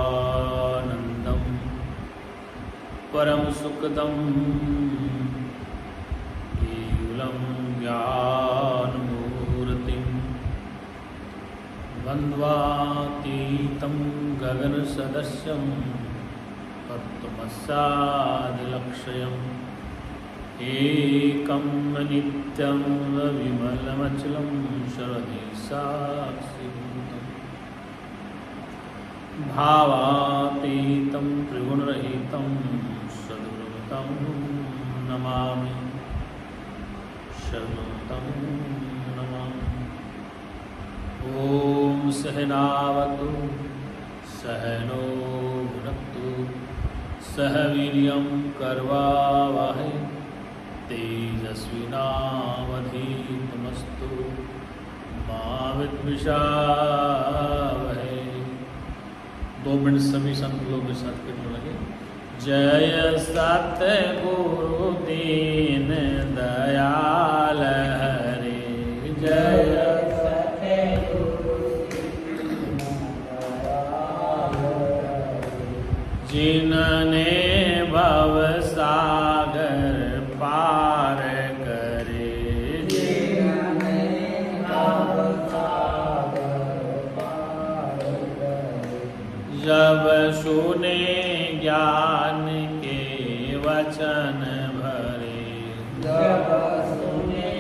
ब्रह्मानन्दं परम सुखदं केवलं ज्ञानमूर्तिं द्वन्द्वातीतं गगनसदृशं तत्त्वमस्यादिलक्ष्यम् एकं नित्यं विमलमचलं शरदि साक्षिभूतं भावातीतं त्रिगुणरहितं सद्गुरुतं नमामि शरणं नमामि। ॐ सहनावतु सहनो भुनक्तु सह वीर्यं कर्वावहै तेजस्विनावधीतमस्तु मा विद्विषावहै। 2 मिनट सभी संत लोग के साथ करने लगे। जय सतगुरु दीन दयाल हरे, जय सतगुरु दीन दयाल हरे, जिनने भव सागर पार करे, जिनने भव सागर पार करे, जब सुने ज्ञान के वचन भरे, जब सुने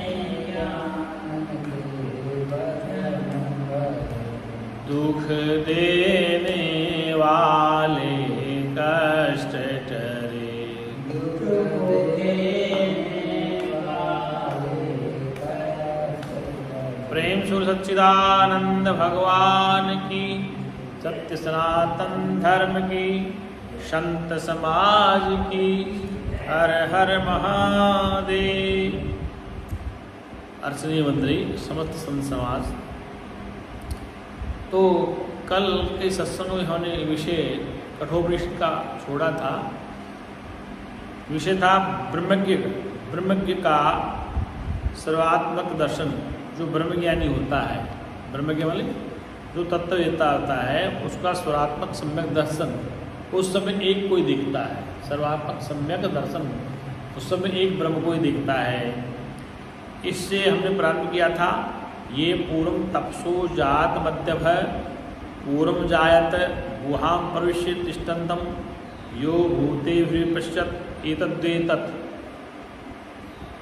ज्ञान के वचन भरे, दुख देने वाले कष्ट टरे, दुख देने वाले कष्ट टरे। प्रेम सुर सच्चिदानंद भगवान की, सत्य सनातन धर्म की, संत समाज की, हर हर महादेव। अर्चनीय मंत्री समस्त संत समाज। तो कल के सत्संग में हमने विषय कठोपनिषद का छोड़ा था। विषय था ब्रह्मज्ञ का सर्वात्मक दर्शन। जो ब्रह्मज्ञानी होता है, ब्रह्मज्ञ वाले जो तत्ववेत्ता होता है, उसका सर्वात्मक सम्यक दर्शन उस समय एक कोई दिखता है। सर्वात्मक सम्यक दर्शन उस समय एक ब्रह्म को ही दिखता है। इससे हमने प्रारंभ किया था, ये पूर्वं तपसो जात मध्यभ पूर्वं जायत गुहां प्रविश्य तिष्ठन्तं यो भूते पश्यत एतद्वेतत्।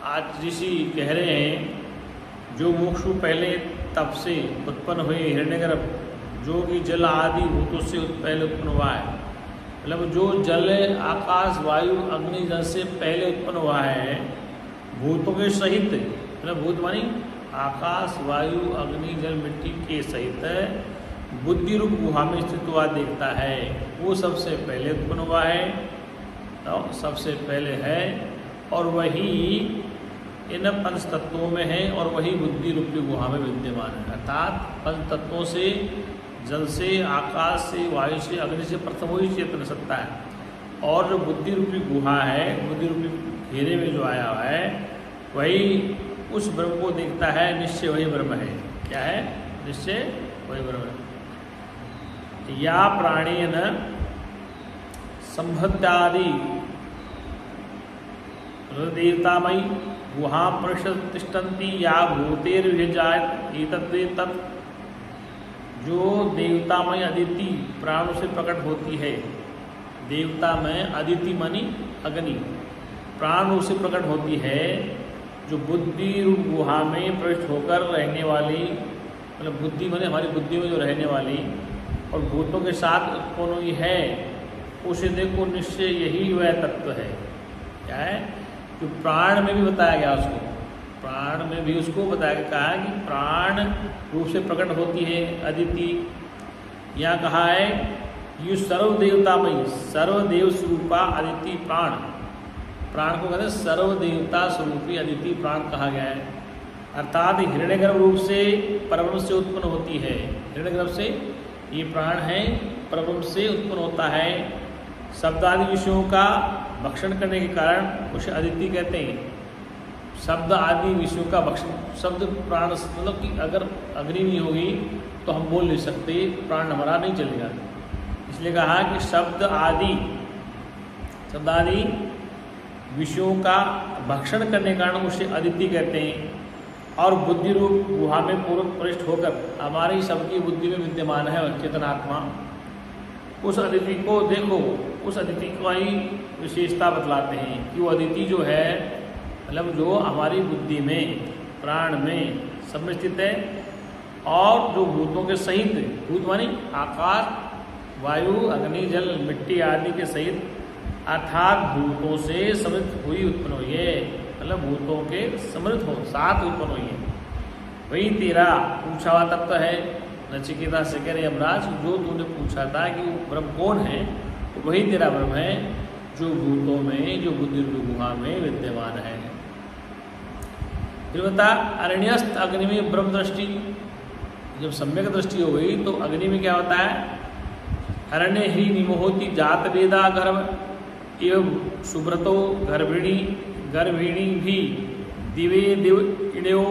आज ऋषि कह रहे हैं, जो मुक्षु पहले तप से उत्पन्न हुए हिरण्यगर्भ, जो कि जल आदि भूतों से पहले उत्पन्न हुआ है, मतलब जो जल आकाश वायु अग्नि जल से पहले उत्पन्न हुआ है, भूतों के सहित, मतलब भूत मानी आकाश वायु अग्नि जल मिट्टी के सहित बुद्धि रूप गुहा में स्थित हुआ देखता है, वो सबसे पहले उत्पन्न हुआ है, तो सबसे पहले है, और वही इन पंच तत्वों में है, और वही बुद्धि रूपी गुहा में विद्यमान है। अर्थात पंच तत्वों से, जल से, आकाश से, वायु से, अग्नि से प्रथम वही चेतन सत्ता है, और जो बुद्धि रूपी गुहा है, बुद्धि रूपी घेरे में जो आया हुआ है, वही उस ब्रह्म को देखता है। निश्चय वही ब्रह्म है। क्या है? निश्चय वही ब्रह्म है। या प्राणेन संभत्यादि देवतामयी गुहा प्रतिष्ठन्ति या भूतेर्विजायत एतद्वेतत्। जो देवतामय अदिति प्राणों से प्रकट होती है, देवता में अदिति मानी अग्नि, प्राणों से प्रकट होती है, जो बुद्धि रूप गुहा में प्रविष्ट होकर रहने वाली, मतलब बुद्धि माने हमारी बुद्धि में जो रहने वाली और भूतों के साथ उत्पन्न हुई है, उसे देखो निश्चय यही वह तत्व है। क्या है? जो प्राण में भी बताया गया, उसको प्राण में भी उसको बताया गया, कहा कि प्राण रूप से प्रकट होती है अदिति। यहाँ कहा है ये सर्वदेवतामयी सर्वदेव स्वरूपा अदिति प्राण, प्राण को कहते हैं सर्वदेवता स्वरूपी अदिति प्राण कहा गया है। अर्थात हिरण्यगर्भ रूप से परब्रह्म से उत्पन्न होती है। हिरण्यगर्भ से ये प्राण है, परब्रह्म से उत्पन्न होता है। शब्दादि विषयों का भक्षण करने के कारण उसे अदिति कहते हैं। शब्द आदि विषयों का भक्षण, शब्द प्राण मतलब कि अगर अग्नि नहीं होगी तो हम बोल नहीं सकते, प्राण हमारा नहीं चलेगा। इसलिए कहा कि शब्द आदि विषयों का भक्षण करने के कारण उसे अदिति कहते हैं। और बुद्धि रूप गुहा में पूर्व प्रविष्ट होकर हमारी सबकी बुद्धि में विद्यमान है चेतनात्मा। उस अदिति को देखो, उस अदिति को ही विशेषता बतलाते हैं कि वो अदिति जो है मतलब जो हमारी बुद्धि में, प्राण में सब में स्थित है, और जो भूतों के सहित, भूत मानी आकाश, वायु, अग्नि, जल, मिट्टी आदि के सहित अर्थात भूतों से समृद्ध हुई उत्पन्न हुई है, मतलब भूतों के समृद्ध हो साथ उत्पन्न हुई है। वही तेरा पूछा हुआ तत्व है। नचिकेता से कह रहे यमराज, जो तूने पूछा था कि वो ब्रह्म कौन है, तो वही तेरा ब्रह्म है जो भूतों में, जो बुद्धि गुहा में विद्यमान है। फिर बता अरण्यस्थ अग्नि में ब्रह्म दृष्टि, जब सम्यक दृष्टि हो गई तो अग्नि में क्या होता है? अरण्य ही निमोहति जात वेदा गर्भ एवं सुब्रतो गर्भिणी भी दिवे दिव इड़ो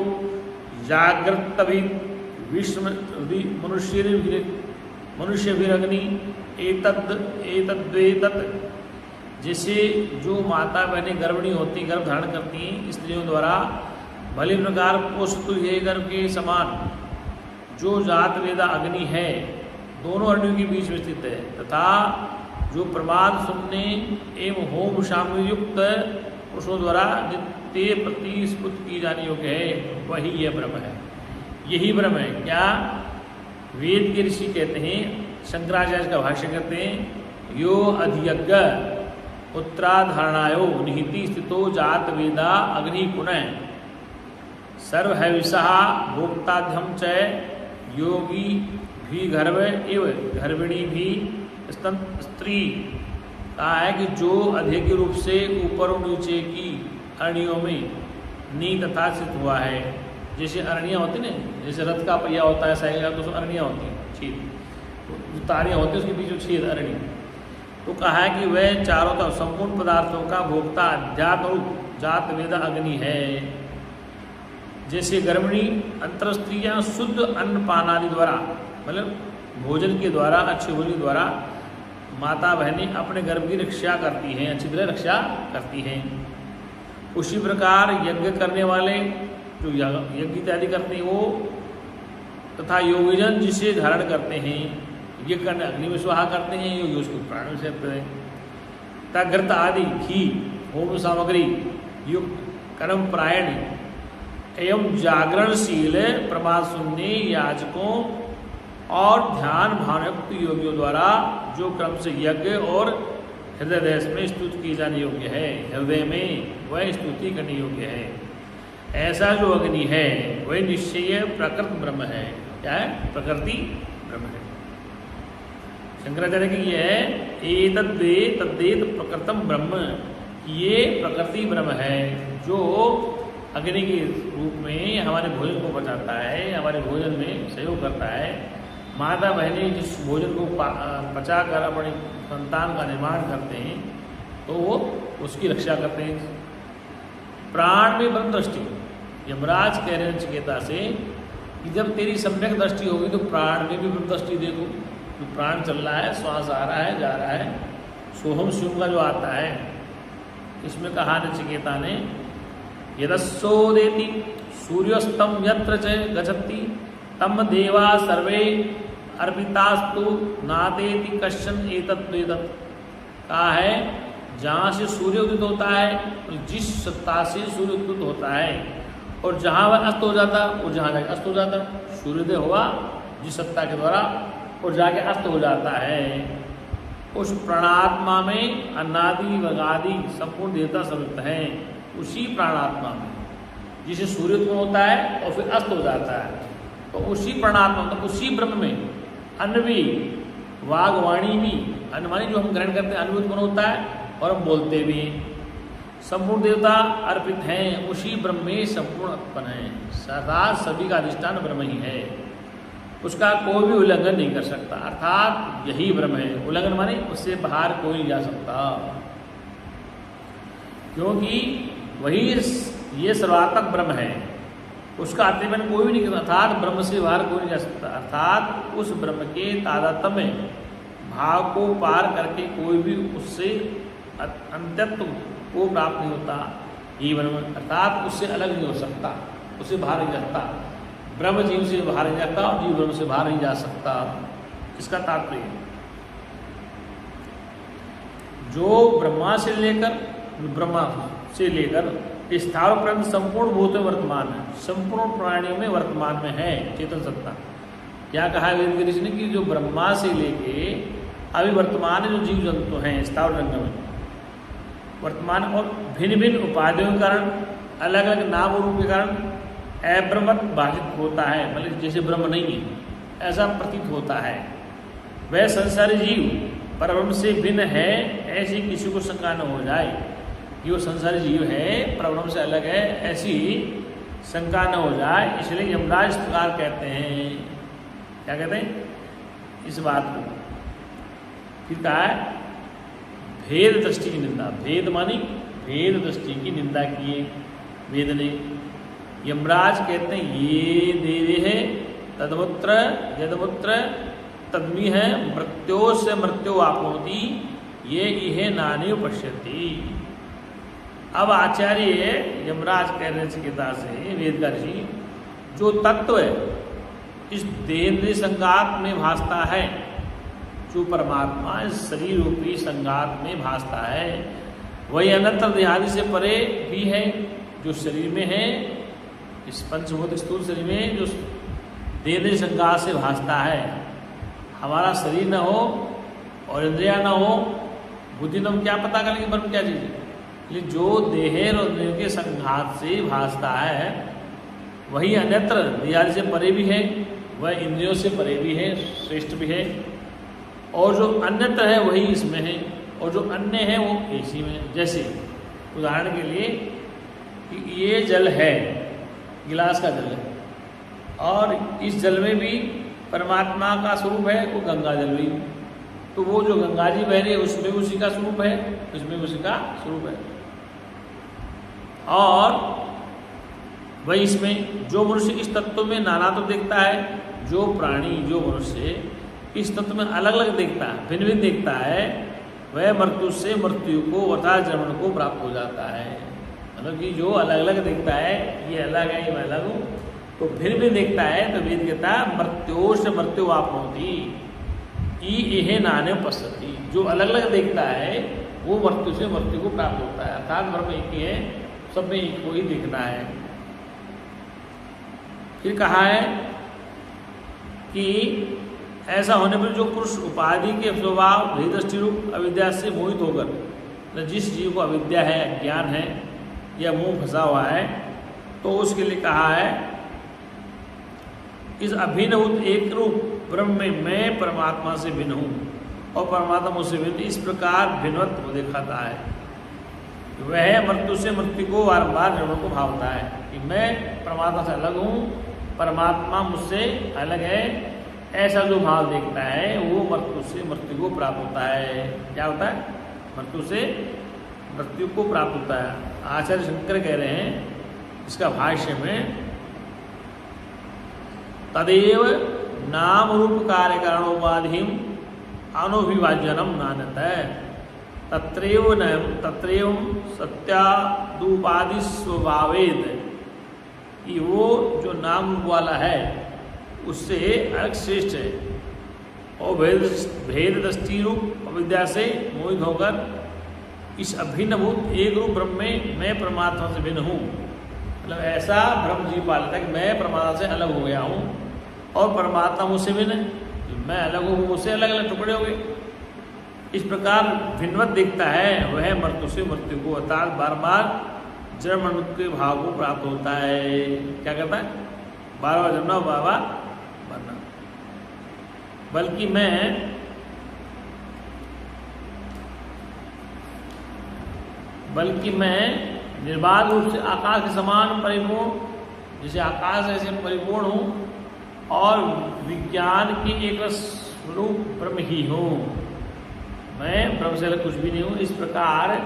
जागृत भी विश्व मनुष्य भी अग्नि एतद्वेतत्। जैसे जो माता बहनें गर्भिणी होती, गर्भ धारण करती हैं स्त्रियों द्वारा, भली प्रकार पोषित ये गर्भ के समान जो जात वेदा अग्नि है दोनों अग्नियों के बीच में स्थित है, तथा जो प्रमाद सुनने एवं होम शाम युक्त पुरुषों द्वारा नित्य प्रतिस्फुट की जाने योग्य है, वही यह ब्रह्म है। यही ब्रह्म है। क्या वेद के ऋषि कहते हैं, शंकराचार्य का भाष्य करते हैं, यो अधियज्ञ उत्तराधारणायो निहिति स्थितो जात वेदा अग्नि पुनः सर्व है विषा भोक्ताध्यम च योगी भी गर्भ एवं गर्भिणी भी स्त्री। कहा है कि जो अधिक रूप से ऊपर और नीचे की अरणियों में नी तथा स्थित हुआ है, जैसे अरणियाँ होती ना, जैसे रथ का पहिया होता है साइकिल का, तो उसमें अरणियाँ होती हैं, छेद तारियाँ होती हैं, उसके बीच में छेद अरणी। तो कहा है कि वह चारों तरफ संपूर्ण पदार्थों का भोक्ता अध्यात्म रूप जात वेदा अग्नि है। जैसे गर्भिणी अंतर स्त्रियाँ शुद्ध अन्न पान आदि द्वारा, मतलब भोजन के द्वारा, अच्छे भोजन के द्वारा माता बहनें अपने गर्भ की रक्षा करती हैं, अच्छी तरह रक्षा करती हैं। उसी प्रकार यज्ञ करने वाले जो यज्ञ इत्यादि करते हैं वो, तथा योगीजन जिसे धारण करते हैं, यज्ञ करने अग्नि में स्वाहा करते हैं, योगी उसको प्राण में सेकते हैं। तथा घृत आदि घी होम सामग्री युक्त कर्म प्रायण एवं जागरणशील प्रमाद सुनने याजकों और ध्यान भावयुक्त योगियों द्वारा जो क्रम से यज्ञ और हृदय देश में स्तुति की जाने योग्य है, हृदय में वह स्तुति करने योग्य है, ऐसा जो अग्नि है वह निश्चय प्रकृत ब्रह्म है। क्या है? प्रकृति ब्रह्म है। शंकराचार्य की यह एतद्वे तद्वेद प्रकृतम ब्रह्म, ये प्रकृति ब्रह्म है जो अग्नि के रूप में हमारे भोजन को बचाता है, हमारे भोजन में सहयोग करता है। माता बहनें जिस भोजन को पचाकर अपने संतान का निर्माण करते हैं तो वो उसकी रक्षा करते हैं। प्राण में ब्रह्म दृष्टि, यमराज कह रहे हैं नचिकेता से कि जब तेरी सम्यक दृष्टि होगी तो प्राण में भी ब्रह्म दृष्टि देखो। तो प्राण चल रहा है, श्वास आ रहा है, जा रहा है, सोहम शिव का जो आता है, इसमें कहा नचिकेता ने यदस्सोदेति सूर्योस्तम यत्र च गच्छति तम देवा सर्वे अर्पितास्तु नादेति कश्चन एतद्वेदत्। कहा है जहाँ से सूर्य उदित होता है, जिस सत्ता से सूर्य उदित होता है, और जहाँ वह अस्त हो जाता वो जहाँ जाके अस्त हो जाता, सूर्योदय हुआ जिस सत्ता के द्वारा और जाके अस्त हो जाता है, उस प्राणात्मा में अन्नादि वगादि संपूर्ण देवता समृत हैं। उसी प्राणात्मा में जिसे सूर्य उत्पन्न होता है और फिर अस्त हो जाता है, तो उसी प्राणात्मा मतलब उसी ब्रह्म में अन्न भी, वागवाणी भी, अन्नवाणी जो हम ग्रहण करते हैं अन्न उत्पन्न होता है और हम बोलते भी, संपूर्ण देवता अर्पित हैं, उसी ब्रह्म में संपूर्ण उत्पन्न है। सदा सभी का अधिष्ठान ब्रह्म ही है, उसका कोई भी उल्लंघन नहीं कर सकता, अर्थात यही ब्रह्म है। उल्लंघन माने उससे बाहर कोई नहीं जा सकता, क्योंकि वही ये सर्वात्मक ब्रह्म है, उसका अतिबन कोई भी नहीं कर, अर्थात ब्रह्म से बाहर कोई नहीं जा सकता। अर्थात उस ब्रह्म के तादात्म्य भाव को पार करके कोई भी उससे अंत्यत्व को प्राप्त नहीं होता। ये ब्रह्म अर्थात उससे अलग नहीं हो सकता, उससे बाहर नहीं जाता। ब्रह्म जीव से बाहर नहीं जाता और जीव ब्रह्म से बाहर नहीं जा सकता। इसका तात्पर्य जो ब्रह्मा से लेकर स्थावर पर्यंत संपूर्ण भूत में वर्तमान है, संपूर्ण प्राणियों में वर्तमान में है चेतन सत्ता। क्या कहा है वेद ऋषि ने कि जो ब्रह्मा से लेके अभी वर्तमान में जो जीव जंतु हैं स्थावर रंग में वर्तमान और भिन्न भिन्न उपाधियों के कारण, अलग अलग नाम रूप के कारण अब्रह्मत भाषित होता है, मतलब जैसे ब्रह्म नहीं है ऐसा प्रतीत होता है। वह संसारी जीव परब्रह्म से भिन्न है, ऐसी किसी को शंका न हो जाए कि वो संसारी जीव है, परब्रह्म से अलग है, ऐसी शंका न हो जाए। इसलिए यमराज इस प्रकार कहते हैं, क्या कहते हैं इस बात को। फिर कहा है भेद दृष्टि की निंदा, भेद मानी भेद दृष्टि की निंदा किए वेद ने। यमराज कहते हैं ये देवे है तदमुत्र यदमुत्र तदमी है मृत्यो से मृत्यु आपनोति ये इहे नानी पश्यति। अब आचार्य यमराज कह रहे चिकिता से वेद का ऋषि, जो तत्व है इस देहेंद्रिय संघात में भासता है, जो परमात्मा इस शरीर रूपी संघात में भासता है, वही अनंतर देहादि से परे भी है, जो शरीर में है, इस पंचभूत स्थूल शरीर में जो देहेंद्रिय संघात से भासता है। हमारा शरीर न हो और इंद्रिया न हो, बुद्धि तो हम क्या पता करेंगे ब्रह्म क्या चीज़ है। लेकिन जो देह और इंद्रियों के संघात से भासता है वही अन्यत्र देहादि से परे भी है, वह इंद्रियों से परे भी है, श्रेष्ठ भी है, और जो अन्यत्र है वही इसमें है, और जो अन्य है वो इसी में। जैसे उदाहरण के लिए कि ये जल है, गिलास का जल है, और इस जल में भी परमात्मा का स्वरूप है, वो गंगा जल भी, तो वो जो गंगा जी बह रही है उसमें उसी का स्वरूप है, उसमें उसी का स्वरूप है। और वही इसमें जो मनुष्य इस तत्व में नाना तो देखता है, जो प्राणी जो मनुष्य इस तत्व में अलग अलग देखता है, भिन्न भिन्न देखता है, वह मृत्यु से मृत्यु को अर्थात जन्म को प्राप्त हो जाता है। मतलब कि जो अलग अलग देखता है, ये अलग है ये मैं अलग हूँ, तो भिन्न भिन्न देखता है, तो वेद कहता है मृत्यु से मृत्यु आपनोति इहे नाने पश्यति। जो अलग अलग देखता है वो मृत्यु से मृत्यु को प्राप्त होता है। अर्थात ब्रह्म एक ही है, सब में एक को ही देखना है। फिर कहा है कि ऐसा होने पर जो पुरुष उपाधि के स्वभाव भेदृष्टि रूप अविद्या से मोहित होकर, जिस जीव को अविद्या है, अज्ञान है या मुंह फंसा हुआ है, तो उसके लिए कहा है इस अभिन्न एक रूप ब्रह्म में मैं परमात्मा से भिन्न हूँ और परमात्मा मुझसे भिन्न, इस प्रकार भिन्नत्व को दिखाता है। वह मृत्यु से मृत्यु को बार जन्म को भावता है कि मैं परमात्मा से अलग हूँ, परमात्मा मुझसे अलग है, ऐसा जो भाव देखता है वो मृत्यु से मृत्यु को प्राप्त होता है। क्या होता है? मृत्यु से मृत्यु को प्राप्त होता है। आचार्य शंकर कह रहे हैं इसका भाष्य में, तदेव नाम रूप कार्य कारणोपाधि अनोभिभाजनम नान्यतः तत्रैव सत्यादुपाधि स्वभावेद। कि वो जो नाम रूप वाला है उससे अलग श्रेष्ठ है और भेद दृष्टि रूप अविद्या से मोहित होकर इस अभिन्नभूत एक रूप ब्रह्म में मैं परमात्मा से भिन्न हूँ। मतलब ऐसा ब्रह्म जी पालता है कि मैं परमात्मा से अलग हो गया हूँ और परमात्मा मुझसे भिन्न है, मैं अलग हूँ, मुझसे अलग अलग टुकड़े हो गए। इस प्रकार भिन्नवत देखता है वह मृत्यु से मृत्यु को अर्थात बार बार जन्म मृत्यु के भाव को प्राप्त होता है। क्या कहता है? बार बार जन्मना बार बार मरना। बल्कि मैं निर्बाध रूप से आकाश के समान परिपूर्ण, जैसे आकाश ऐसे परिपूर्ण हूँ और विज्ञान की एक स्वरूप ब्रह्म ही हूँ, मैं ब्रह्म से अलग कुछ भी नहीं हूँ। इस प्रकार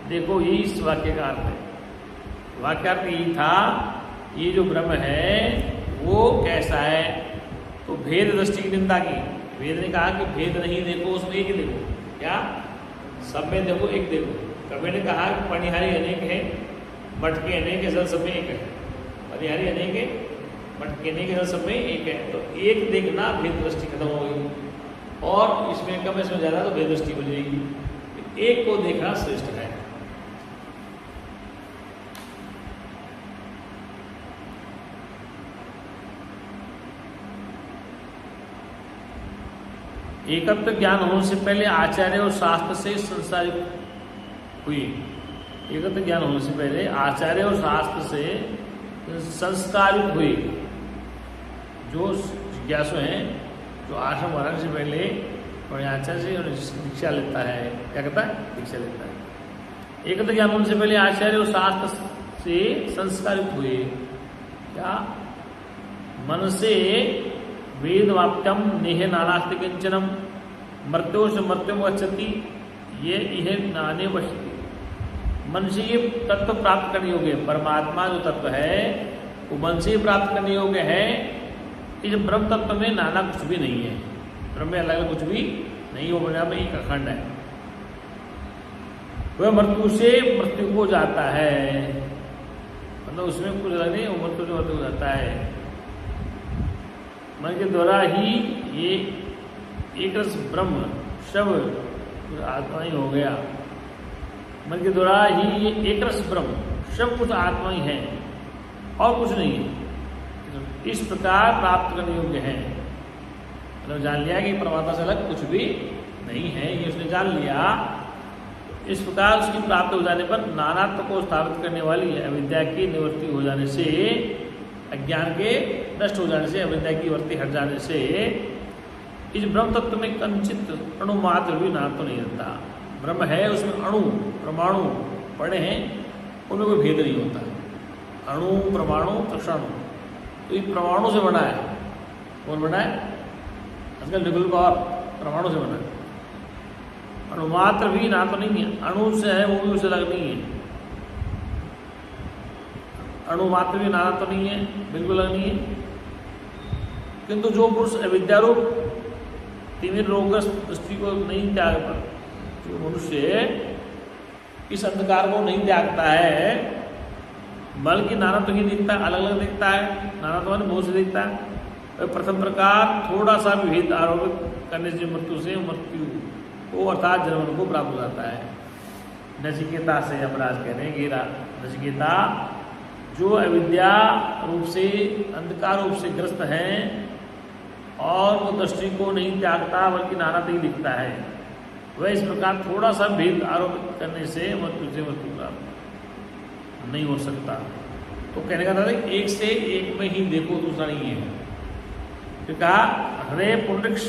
देखो यही इस वाक्य का अर्थ है। वाक्यार्थ यही था, ये जो ब्रह्म है वो कैसा है। तो भेद दृष्टि की निंदा की। वेद ने कहा कि भेद नहीं देखो, उसमें एक ही देखो। क्या? सब में देखो, एक देखो। कबीर ने कहा कि पनिहारी अनेक है, मटके अनेक है, जल सब में एक है। पनिहारी अनेक है, मटके अनेक है, जल सब में एक है। तो एक देखना, भेद दृष्टि खत्म हो गई। और इसमें कम, इसमें ज़्यादा, तो भेद दृष्टि हो जाएगी। एक को देखना श्रेष्ठ है। एकत्व ज्ञान होने से पहले आचार्य और शास्त्र से संसारित हुई। एकत्व ज्ञान होने से पहले आचार्य और शास्त्र से संस्कारित हुई। जो जिज्ञासु हैं, जो आश्रम वाराणसी से पहले और आचार्य से दीक्षा लेता है, क्या कहता है? दीक्षा लेता है। एकत्व ज्ञान होने से पहले आचार्य और शास्त्र से संस्कारित हुए। क्या? मन से वेद वाक्यम नेह नानास्ति किंचनम मृत्यो से मृत्युम गच्छति ये यह नाने बचती। मन से ये तत्व प्राप्त करने योग्य है। परमात्मा जो तत्व है वो मन से ही प्राप्त करने योग्य है। इस ब्रह्म तत्व में नाना कुछ भी नहीं है। ब्रह्म में अलग अलग कुछ भी नहीं, वो बना में एक अखंड है। वह मृत्यु से मृत्यु को जाता है, मतलब उसमें कुछ अलग नहीं, वो मृत्यु से मृत्यु को जाता है। मन के द्वारा ही ये एक रस ब्रह्म शव आत्मा ही हो गया। मन के द्वारा ही ये एक रस ब्रह्म शव कुछ आत्मा ही है और कुछ नहीं है। इस प्रकार प्राप्त करने योग्य है। मतलब जान लिया कि परमात्मा से अलग कुछ भी नहीं है, ये उसने जान लिया। इस प्रकार उसकी प्राप्त हो जाने पर नानात्व को स्थापित करने वाली अविद्या की निवृत्ति हो जाने से, अज्ञान के नष्ट हो जाने से, अविद्या की वृत्ति हट जाने से इस ब्रह्म तत्व में कंचित अणु मात्र भी नाम तो नहीं रहता। ब्रह्म है, उसमें अणु परमाणु पड़े हैं, उनमें कोई भेद नहीं होता। अणु परमाणु तक्षाणु, तो ये परमाणु से बना है। कौन बना है? आजकल निगुल और परमाणु से बना है। अणु मात्र भी ना तो नहीं है। अणु से है, वो भी उससे अलग नहीं है। अणु मात्र भी नाना तो नहीं है, बिल्कुल अलग नहीं है। किंतु जो पुरुष अविद्यारूप तिमिर रोगग्रस्त दृष्टि को नहीं त्याग पर, जो मनुष्य इस अंधकार को नहीं त्यागता है, बल्कि नाना तो ही दिखता है, अलग अलग दिखता है, नाना तो बहुत से दिखता है। प्रथम प्रकार थोड़ा सा भी भेद आरोपित करने से मृत्यु को अर्थात जन्म को प्राप्त हो जाता है। नचिकेता से यमराज कह रहे हैं, गिरा नचिकेता जो अविद्या रूप से अंधकार रूप से ग्रस्त हैं और वो दृष्टि को नहीं त्यागता बल्कि नाना ही दिखता है, वह इस प्रकार थोड़ा सा भेद आरोपित करने से मृत्यु प्राप्त नहीं हो सकता। तो कहने का था एक से एक में ही देखो, दूसरा नहीं है। तो कहा हृदय पुंडरीक्ष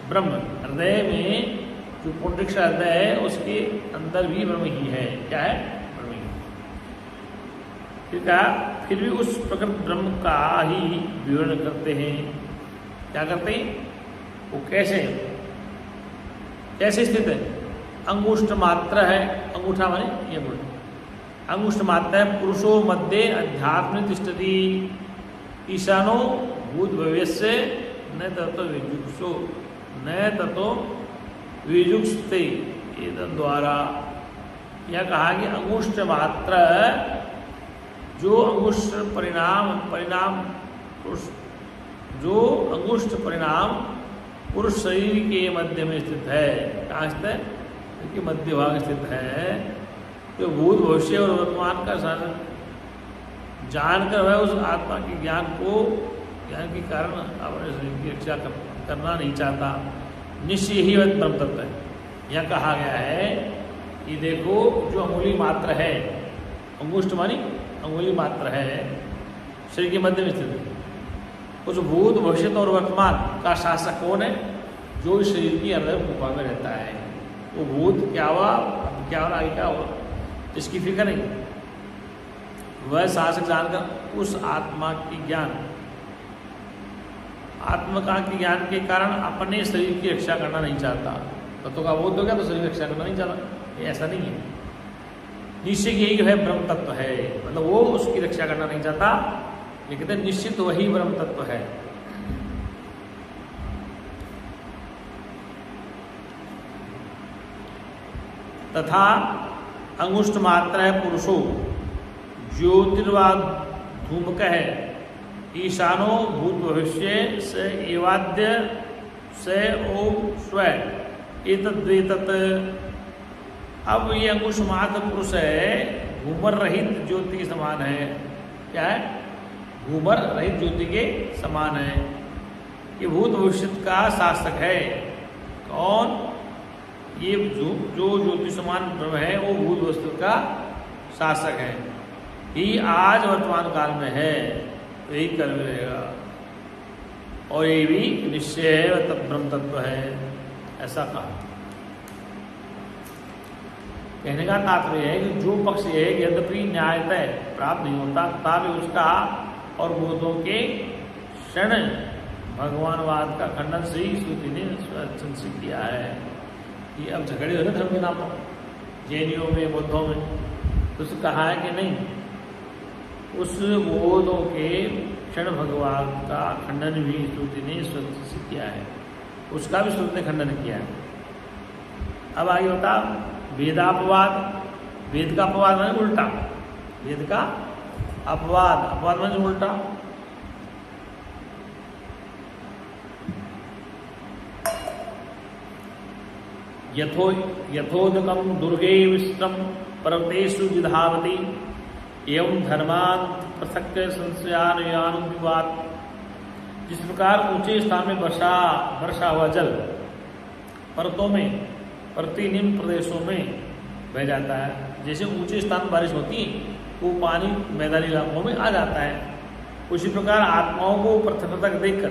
ब्रह्म, हृदय में जो पुंडरीक्ष हृदय है उसके अंदर भी ब्रह्म ही है। क्या है? ब्रह्म ही। फिर कहा फिर भी उस प्रकृत ब्रह्म का ही विवरण करते हैं। क्या करते हैं? वो कैसे कैसे स्थित है? अंगुष्ठ मात्र है, अंगूठा माने ये बोल, अंगुष्ठ मात्र है। पुरुषो मध्य अध्यात्म तिष्ठति ईशानो भूत भविष्य न तत्व विजुक्षो न तत्व विजुक्षते द्वारा। यह कहा कि अंगुष्ठ मात्र जो अंगुष्ठ परिणाम पुरुष, जो अंगुष्ठ परिणाम पुरुष शरीर के मध्य में स्थित है। कहाँ स्थित है? क्योंकि मध्य भाग स्थित है। तो भूत भविष्य और वर्तमान का जानकर वह उस आत्मा के ज्ञान के कारण अपने शरीर की रक्षा करना नहीं चाहता। निश्चय ही वह ब्रह्म तत्व है। यह कहा गया है कि देखो जो अंगुली मात्र है, अंगुष्ठ मानी अंगुली मात्र है, शरीर के मध्य में स्थित है। उस भूत भविष्य और वर्तमान का शासक कौन है? जो इस शरीर की हृदय गुफा में रहता है। वो भूत क्या हुआ, क्या हुआ, आगे क्या हुआ, इसकी फिक्र नहीं। वह शासक जानकर उस आत्मा की ज्ञान, आत्मा के ज्ञान के कारण अपने शरीर की रक्षा करना नहीं चाहता। तत्व का बोध हो गया तो शरीर की रक्षा करना नहीं चाहता, ये ऐसा नहीं है। निश्चय यही जो है ब्रह्म तत्व है, मतलब वो उसकी रक्षा करना नहीं चाहता, लेकिन कहते निश्चित वही ब्रह्म तत्व है। तथा अंगुष्ठ मात्र है पुरुषो ज्योतिर्वा धूमक है ईशानो भूत भविष्य स एवाद्य स ओम स्व एतद्वेतत्। अब ये अंकुश मात्र पुरुष है, घूमर रहित ज्योति के समान है। क्या है? घूमर रहित ज्योति के समान है। ये भूत भविष्य का शासक है। कौन? ये जो ज्योति समान ब्रह्म है वो भूत भविष्य का शासक है। ये आज वर्तमान काल में है, तो यही कर्म रहेगा, और ये भी निश्चय है, तब ब्रह्म तत्व है, ऐसा कहा। कहने का तात्पर्य है कि जो पक्ष है यद्यपि न्यायतः प्राप्त नहीं होता, तथापि उसका और बोधों के क्षण भगवानवाद का खंडन से ही श्रुति ने स्वच्छंद किया है। कि अब झगड़े हो रहे धर्म के नाम पर, जैनियों में, बौद्धों में, तो उसने कहा है कि नहीं, उस बोधों के क्षण भगवान का खंडन भी श्रुति ने स्वच्छंद किया है, उसका भी श्रुति ने खंडन किया है। अब आगे बता वेदापवाद। वेद का अपवाद माने उल्टा, वेद का अपवाद, अपवाद माने उल्टा। यथोदकम दुर्गे विष्टम पर्वतेषु विधावती एवं धर्मान पृथक संशयानुवाद। जिस प्रकार ऊंचे स्थान में वर्षा हुआ जल पर्वतों में, प्रति निम्न प्रदेशों में बह जाता है, जैसे ऊंचे स्थान बारिश होती वो पानी मैदानी इलाकों में आ जाता है, उसी प्रकार आत्माओं को पृथक पृथक देखकर,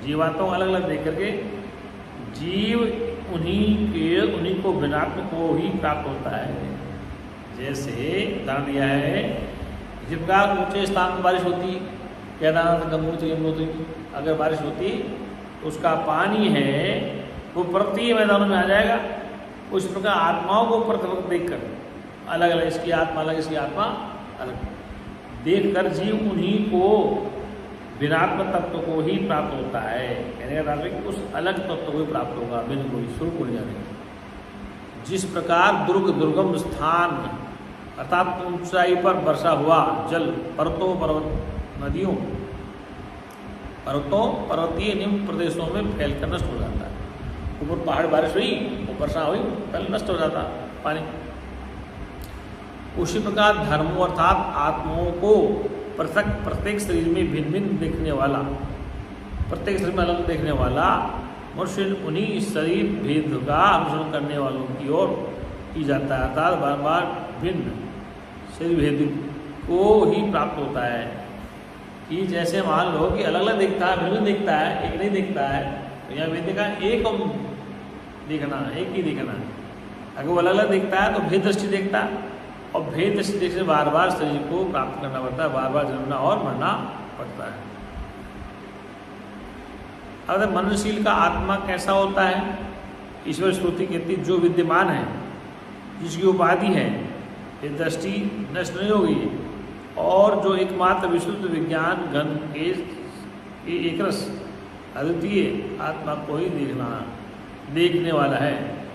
जीवात्माओं अलग अलग देख करके जीव उन्हीं को भिन्नात्म को ही प्राप्त होता है। जैसे उदाहरण दिया है, जिस प्रकार ऊंचे स्थान पर बारिश होती, केदारनाथ, गंगोत्री, यमुनोत्री, अगर बारिश होती तो उसका पानी है वो प्रति मैदानों में आ जाएगा। उस प्रकार आत्माओं को पृथक देखकर, अलग अलग, इसकी आत्मा अलग, इसकी आत्मा अलग, देखकर जीव उन्हीं को भिन्नात्म तत्व को ही प्राप्त होता है। कहने का तात्पर्य उस अलग तत्व को ही प्राप्त होगा, बिन कोई स्वरूप हो जाने। जिस प्रकार दुर्गम स्थान अर्थात ऊंचाई पर वर्षा हुआ जल पर्वतों, पर्वत नदियों, पर्वतीय निम्न प्रदेशों में फैलकर नष्ट हो जाता है। ऊपर पहाड़ बारिश हुई, वर्षा हुई, पहले नष्ट हो जाता पानी। उसी प्रकार धर्मों अर्थात आत्माओं को पृथक प्रत्येक शरीर में भिन्न भिन्न देखने वाला, प्रत्येक शरीर में अलग देखने वाला मनुष्य उन्हीं शरीर भेद का अनुसरण करने वालों की ओर की जाता है, अर्थात बार बार भिन्न शरीर भेद को ही प्राप्त होता है। कि जैसे मान लो कि अलग अलग देखता है, भिन्न देखता है, एक नहीं देखता है, तो यहाँ वेद का एक देखना, एक ही देखना। अगर वो अलग अलग देखता है तो भेद दृष्टि देखता है, और भेद दृष्टि देखने से बार बार शरीर को प्राप्त करना पड़ता है, बार बार जन्मना और मरना पड़ता है। अगर मननशील का आत्मा कैसा होता है? ईश्वर स्तुति कहती जो विद्यमान है, जिसकी उपाधि है, ये दृष्टि नष्ट नहीं होगी, और जो एकमात्र विशुद्ध विज्ञान घन के एक रस अद्वितीय आत्मा को ही देखने वाला है।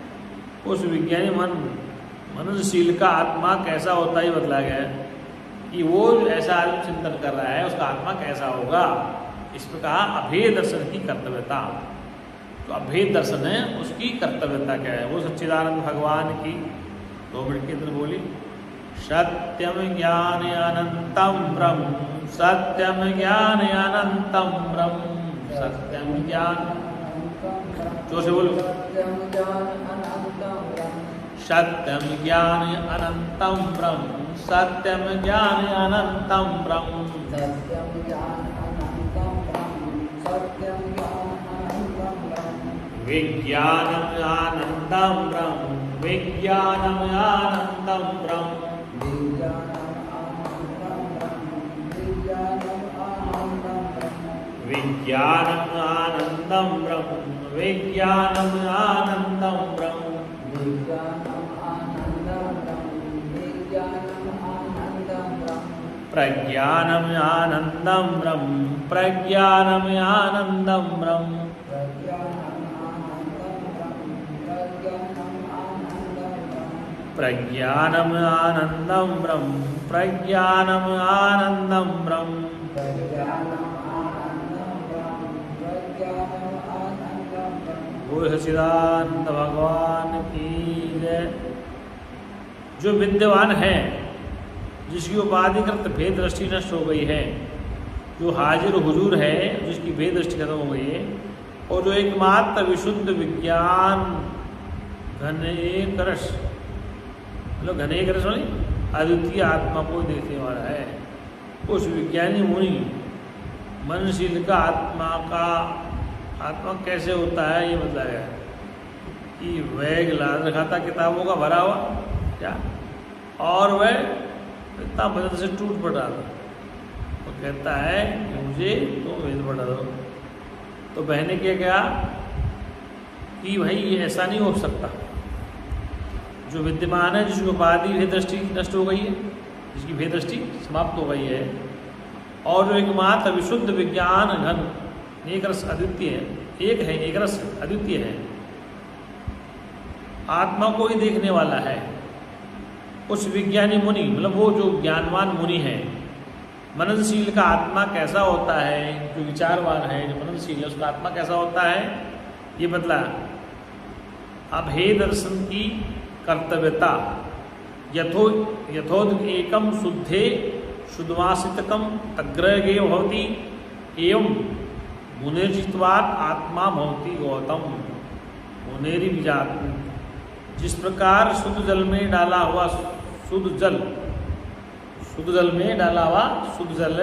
उस विज्ञानी मननशील का आत्मा कैसा होता है बतलाया गया है कि वो ऐसा आत्म चिंतन कर रहा है, उसका आत्मा कैसा होगा। इस प्रकार अभेद दर्शन की कर्तव्यता, तो अभेद दर्शन है उसकी कर्तव्यता क्या है? वो सच्चिदानंद भगवान की 2 मिनट के अंदर बोली, सत्यम ज्ञान अनंतम ब्रह्म, सत्यम ज्ञान अनंतम ब्रह्म, सत्यम ज्ञान, जोर से बोलो, सत्यम ज्ञान अनंतम ब्रह्म, सत्यम ज्ञान अनंतम ब्रह्म, विज्ञानम आनंदम ब्रह्म, विज्ञानम आनंदम ब्रह्म, विज्ञानम आनंदम ब्रह्म, विज्ञानम आनंदम ब्रह्म, विज्ञानम आनंदम ब्रह्म, विज्ञानम प्रज्ञानम आनंदम ब्रह्म, प्रज्ञानम आनंदम ब्रह्म, प्रज्ञानम आनंदम ब्रह्म, प्रज्ञानम आनंदम ब्रह्म। बोल सच्चिदानंद भगवान की जय। जो विद्यमान है, जिसकी उपाधिकृत भेद दृष्टि नष्ट हो गई है, जो हाजिर हुजूर है, जिसकी भेद दृष्टि खत्म हो गई है, और जो एकमात्र विशुद्ध विज्ञान घन एक रस, मतलब घन एक रस वाली अद्वितीय आत्मा को देखने वाला है, उस विज्ञानी मुनि मननशील का आत्मा कैसे होता है ये बताया है कि वह गिलास रखा था किताबों का भरा हुआ क्या, और वह इतना बदल से टूट पड़ा था, तो कहता है कि मुझे तो वेद पढ़ा दो। तो बहने क्या कहा कि भाई ये ऐसा नहीं हो सकता, जो विद्यमान है, जिसकी उपाधि भेद दृष्टि नष्ट हो गई है, जिसकी भेद दृष्टि समाप्त हो गई है, और जो एकमात्र विशुद्ध विज्ञान घन एक रस अद्वितीय है, एक है, एक रस अद्वितीय है, आत्मा को ही देखने वाला है, उस विज्ञानी मुनि, मतलब वो जो ज्ञानवान मुनि है, मननशील का आत्मा कैसा होता है, जो विचारवान है, जो मननशील है, उसका आत्मा कैसा होता है ये बतला। अभेद दर्शन की कर्तव्यता, यथोद एकम शुद्धे शुद्धवासितकम तग्रगे भवति एवं मुनेर्जित्वात् आत्मा भवति गौतम। मुनेरी विजात, जिस प्रकार शुद्ध जल में डाला हुआ शुद्ध जल में डाला हुआ शुद्ध जल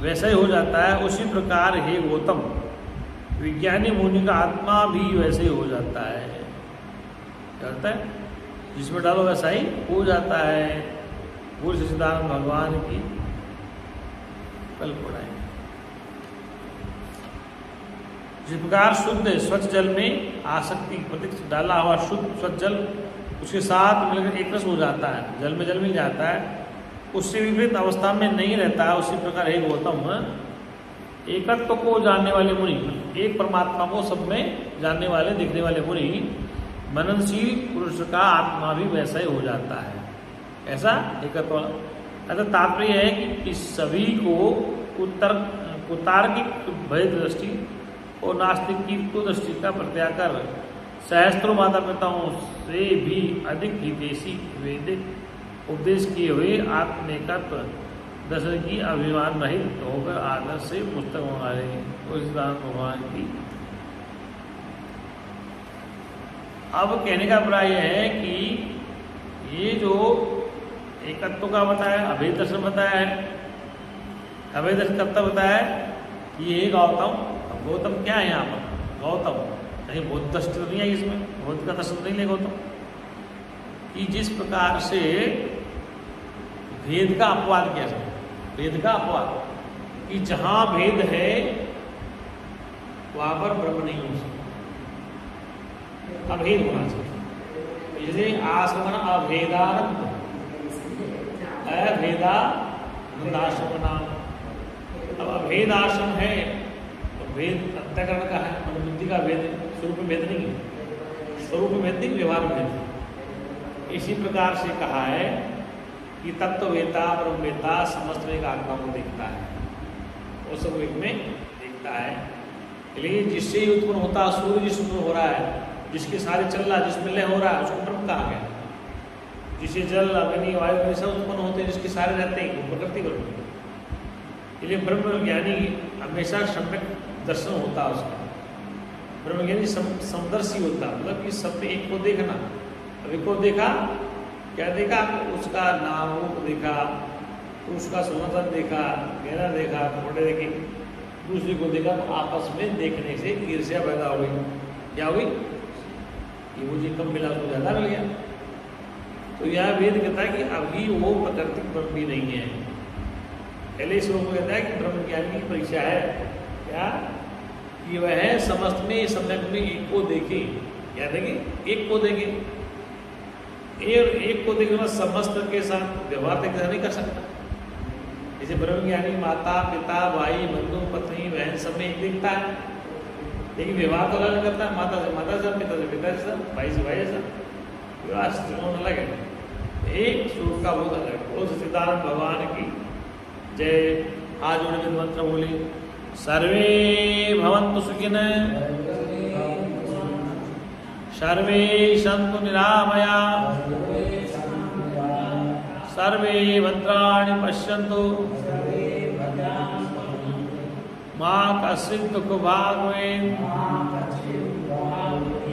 वैसा ही हो जाता है, उसी प्रकार हे गौतम विज्ञानी मुनि का आत्मा भी वैसे ही हो जाता है। क्या होता है, जिसमें डालो वैसा ही हो जाता है। बोल सच्चिदानंद भगवान की कल पढ़ाएंगे। जिस प्रकार शुद्ध स्वच्छ जल में आसक्ति प्रतीक डाला हुआ शुद्ध स्वच्छ जल उसके साथ मिलकर एक रस हो जाता है, जल में जल मिल जाता है, उससे विपरीत अवस्था में नहीं रहता है, उसी प्रकार हे गौतम एकत्व को जानने वाले मुनि, एक परमात्मा को सब में जानने वाले देखने वाले मुनि, मननशील पुरुष का आत्मा भी वैसा ही हो जाता है। ऐसा एकत्व अगर तात्पर्य है कि सभी को कुतार्किक भेद दृष्टि और नास्तिक की कुदृष्टि का प्रत्याग कर सहस्त्रों माता पिताओं से भी अधिक हितैषी वैदिक उपदेश किए हुए आत्मेकत्व दर्शन की अभिमान रहित होकर आदर से पुस्तक मंगा लेंगे। भगवान की अब कहने का अभिप्राय है कि ये जो एकत्व का बताया, अभेद दर्शन बताया है, अभेद दर्शन करता बताया है कि ये गौतम, गौतम क्या है यहाँ पर, गौतम कहीं बौद्ध दृष्टि तो नहीं है इसमें, बौद्ध का दर्शन नहीं ले गौतम, कि जिस प्रकार से भेद का अपवाद किया जाए, भेद का अपवाद कि जहाँ भेद है वहाँ पर ब्रह्म नहीं हो सकता, अभेद होना चाहिए। जैसे आश्रम अभेदानंद अभेदानंदाश्रम नाम, अब अभेद आश्रम है तो भेद अंतःकरण का है, मनोबुद्धि का भेद, स्वरूप भेद नहीं है, स्वरूप भेद नहीं, व्यवहार भेद। इसी प्रकार से कहा है कि तत्ववेता ब्रह्मवेता समस्त में आत्मा को देखता है, वो सब एक में देखता है। लेकिन जिससे ही उत्पन्न होता है, सूर्य जिस उत्पन्न हो रहा है, जिसके सारे चल रहा है, जिसमें लय हो रहा है, उसको ब्रह्म कहा गया। जिसे जल अग्नि वायु सब उत्पन्न होते हैं, जिसके सारे रहते हैं, वो प्रकृति ब्रह्म। इसलिए ब्रह्म ज्ञानी हमेशा सम्यक दर्शन होता है उसका, ब्रह्म ज्ञानी समदर्शी होता है, मतलब कि सब एक को देखना। अब एक को देखा, क्या देखा, उसका नाम रूप देखा, उसका सुनता देखा, गहरा देखा, थोड़े देखे, दूसरे को देखा, तो आपस में देखने से ईर्ष्या पैदा हो गई। क्या हुई कि मुझे कम मिला तो ज़्यादा मिल गया। तो यह वेद कहता है कि अभी वो प्राकृतिक ब्रह्म भी नहीं है। पहले इस लोगों को कहता है कि ब्रह्म ज्ञान की परीक्षा है क्या, कि वह है समस्त में सम्यक में एक को देखे। क्या देखे, एक को देखे, एक को देखना समस्त के साथ व्यवहार तक नहीं कर सकता। जैसे ब्रह्मज्ञानी माता पिता भाई बंधु पत्नी बहन सब में एक दिखता है, लेकिन व्यवहार तो अलग करता है। माता से पिता से पिता से भाई से भाई से विवाह दृष्टिकोण अलग है, एक स्वरूप का बहुत अलग है। वो सच्चिदानंद भगवान की जय। आज उन्होंने मंत्र बोले, सर्वे भवन्तु सुखिनः, सर्वे सन्तु निरामया, सर्वे भद्राणि पश्यन्तु, मा कश्चित् दुःखभाग् भवेत्।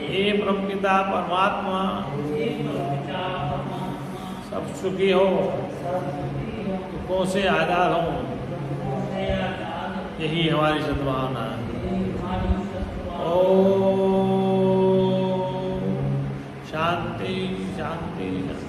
हे परमपिता परमात्मा सब सुखी हो, दुखों से आज़ाद हो, यही हमारी सद्भावना है। ओम शांति शांति शांति।